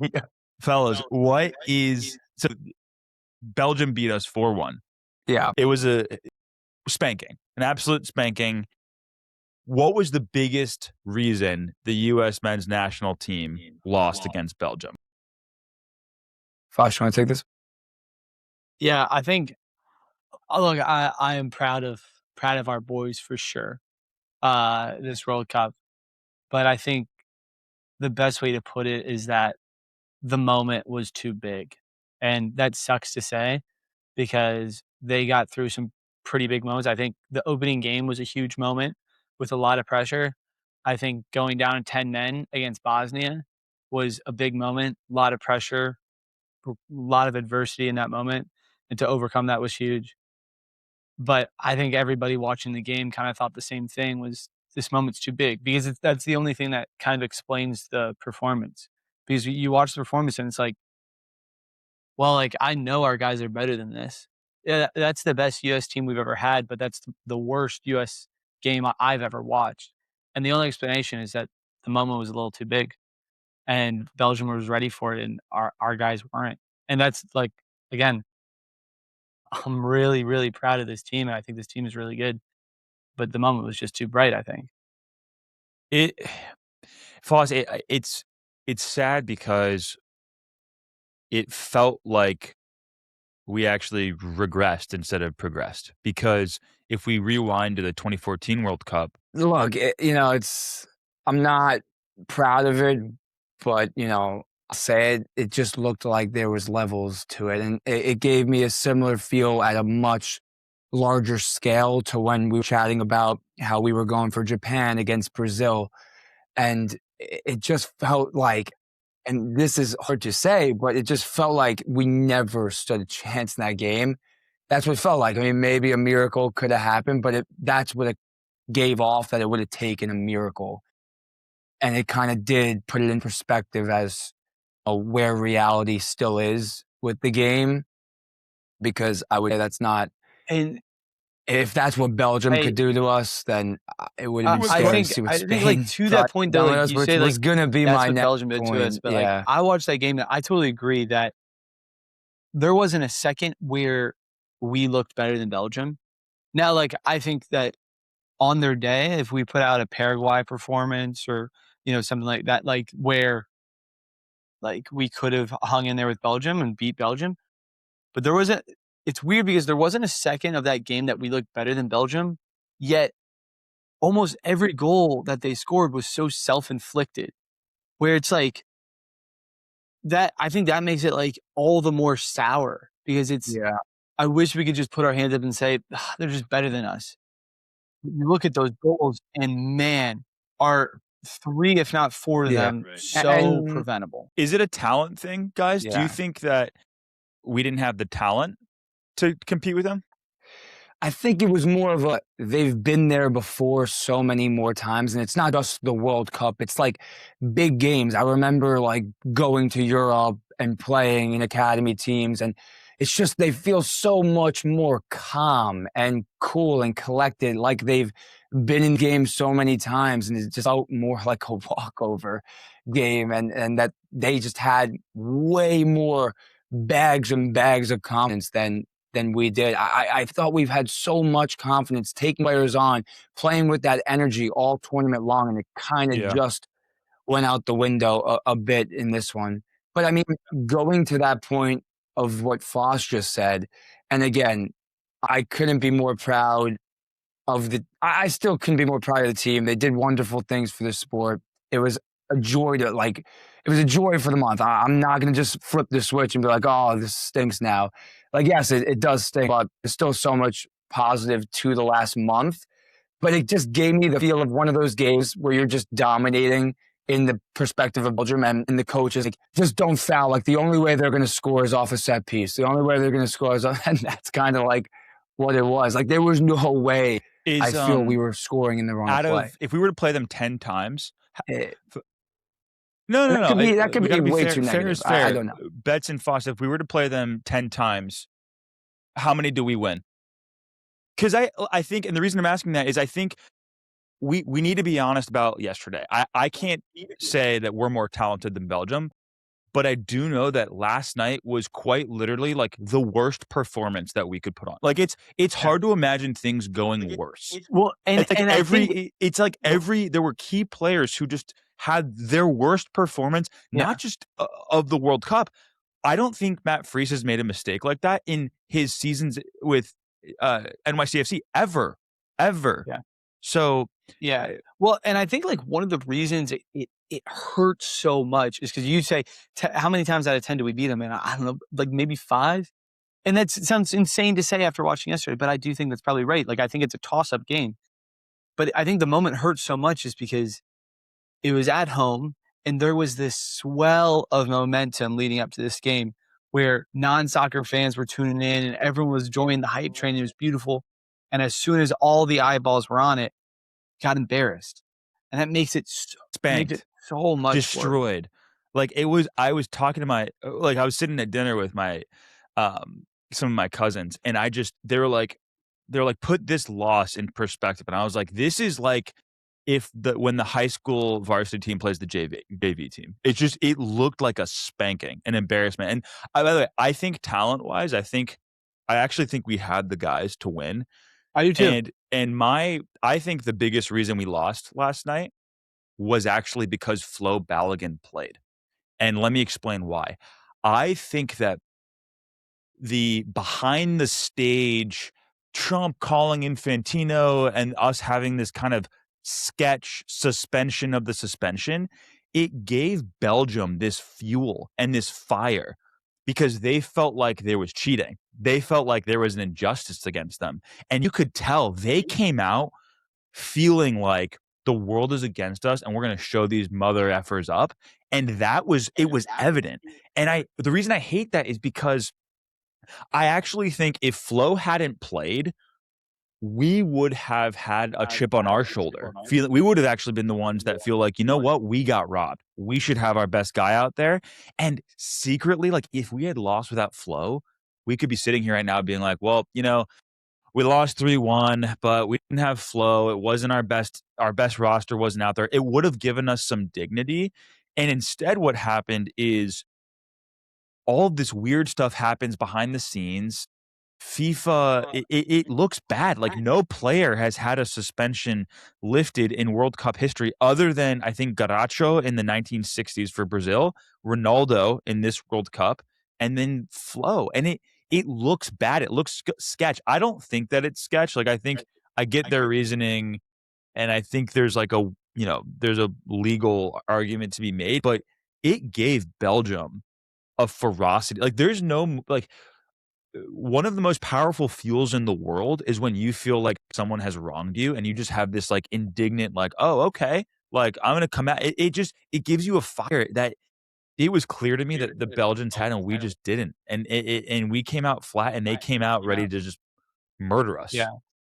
Yeah. Fellas, so Belgium beat us 4-1. Yeah. It was a spanking, an absolute spanking. What was the biggest reason the U.S. men's national team lost against Belgium? Fosh, you want to take this? Yeah, I think. Oh, look, I am proud of our boys for sure. This World Cup, but I think the best way to put it is that the moment was too big, and that sucks to say because they got through some pretty big moments. I think the opening game was a huge moment with a lot of pressure. I think going down 10 men against Bosnia was a big moment, a lot of pressure, a lot of adversity in that moment, and to overcome that was huge. But I think everybody watching the game kind of thought the same thing was this moment's too big because that's the only thing that kind of explains the performance. Because you watch the performance and it's like, well, like I know our guys are better than this. Yeah, that's the best US team we've ever had, but that's the worst US game I've ever watched. And the only explanation is that the moment was a little too big and Belgium was ready for it and our guys weren't. And that's like, again, I'm really, really proud of this team and I think this team is really good. But the moment was just too bright, I think. It, Foz, it's sad because it felt like we actually regressed instead of progressed. Because if we rewind to the 2014 World Cup, Look, I'm not proud of it, but, I'll say it just looked like there was levels to it. And it gave me a similar feel at a much larger scale to when we were chatting about how we were going for Japan against Brazil. And it just felt like, and this is hard to say, but it just felt like we never stood a chance in that game. That's what it felt like. I mean, maybe a miracle could have happened, but that's what it gave off, that it would have taken a miracle. And it kind of did put it in perspective as where reality still is with the game, because I would say that's not. And If that's what Belgium could do to us, then it would have been scary to see what Spain like to that point though, like us, you which say, was like going to be that's my what next Belgium did to us. point. But Yeah. like I watched that game, I totally agree that there wasn't a second where we looked better than Belgium. Now, like I think that on their day, if we put out a Paraguay performance or something like that, like where like we could have hung in there with Belgium and beat Belgium, but there wasn't. It's weird because there wasn't a second of that game that we looked better than Belgium, yet almost every goal that they scored was so self-inflicted, where it's like that. I think that makes it like all the more sour because I wish we could just put our hands up and say they're just better than us. You look at those goals, and man, are 3, if not 4 of them so preventable. Is it a talent thing, guys? Do you Yeah. think that we didn't have the talent to compete with them? I think it was more of they've been there before so many more times, and it's not just the World Cup. It's like big games. I remember like going to Europe and playing in academy teams, and it's just they feel so much more calm and cool and collected, like they've been in games so many times, and it just felt more like a walkover game, and that they just had way more bags and bags of confidence than we did. I thought we've had so much confidence taking players on, playing with that energy all tournament long, and it kind of just went out the window a bit in this one. But I mean, going to that point of what Foss just said, and again, I couldn't be more proud of I still couldn't be more proud of the team. They did wonderful things for the sport. It was a joy it was a joy for the month. I'm not going to just flip the switch and be like, oh, this stinks now. Like, yes, it does stink, but there's still so much positive to the last month. But it just gave me the feel of one of those games where you're just dominating in the perspective of Belgium, and the coaches like, just don't foul. Like, the only way they're going to score is off a set piece. The only way they're going to score is and that's kind of like what it was. Like, there was no way I feel we were scoring in the wrong play. If we were to play them 10 times, No. That could be way too negative. Fair is fair. I don't know. Betts and Foss, if we were to play them 10 times, how many do we win? Because I think, and the reason I'm asking that is I think we need to be honest about yesterday. I can't say that we're more talented than Belgium, but I do know that last night was quite literally like the worst performance that we could put on. Like it's Yeah. hard to imagine things going worse. Well, and It's like and I think there were key players who just had their worst performance, yeah. not just of the World Cup. I don't think Matt Freese has made a mistake like that in his seasons with NYCFC ever. Yeah. So Yeah. Well, and I think like one of the reasons it hurts so much is because you say how many times out of 10 do we beat them? And I don't know, like maybe 5. And it sounds insane to say after watching yesterday, but I do think that's probably right. Like I think it's a toss-up game. But I think the moment hurts so much is because it was at home and there was this swell of momentum leading up to this game where non-soccer fans were tuning in and everyone was joining the hype train. It was beautiful. And as soon as all the eyeballs were on it, got embarrassed. And that makes it spanked, so much destroyed. Like I was talking to my I was sitting at dinner with my some of my cousins, and they were like put this loss in perspective, and I was like, this is like if when the high school varsity team plays the JV team. It looked like a spanking, an embarrassment. And by the way, I think talent-wise, I actually think we had the guys to win. I do too. I think the biggest reason we lost last night was actually because Flo Balogun played. And let me explain why. I think that the behind the stage Trump calling Infantino and us having this kind of sketch suspension of the suspension, it gave Belgium this fuel and this fire because they felt like there was cheating. They felt like there was an injustice against them. And you could tell they came out feeling like the world is against us and we're going to show these mother effers up. And it was evident. And the reason I hate that is because I actually think if Flo hadn't played, we would have had a chip on our shoulder. We would have actually been the ones that feel like, you know what, we got robbed. We should have our best guy out there. And secretly, like if we had lost without Flo, we could be sitting here right now being like, well, we lost 3-1, but we didn't have Flo. It wasn't our best roster wasn't out there. It would have given us some dignity. And instead what happened is all of this weird stuff happens behind the scenes. FIFA, it looks bad. Like no player has had a suspension lifted in World Cup history other than I think Garacho in the 1960s for Brazil, Ronaldo in this World Cup, and then Flo. And it looks bad. It looks sketch. I don't think that it's sketch. Like I think I get their reasoning, and I think there's like there's a legal argument to be made, but it gave Belgium a ferocity. Like there's no one of the most powerful fuels in the world is when you feel like someone has wronged you and you just have this like indignant, like, oh, okay, like I'm going to come out. It gives you a fire that it was clear to me that the Belgians had and we just didn't. And we came out flat and they came out ready to just murder us. Yeah.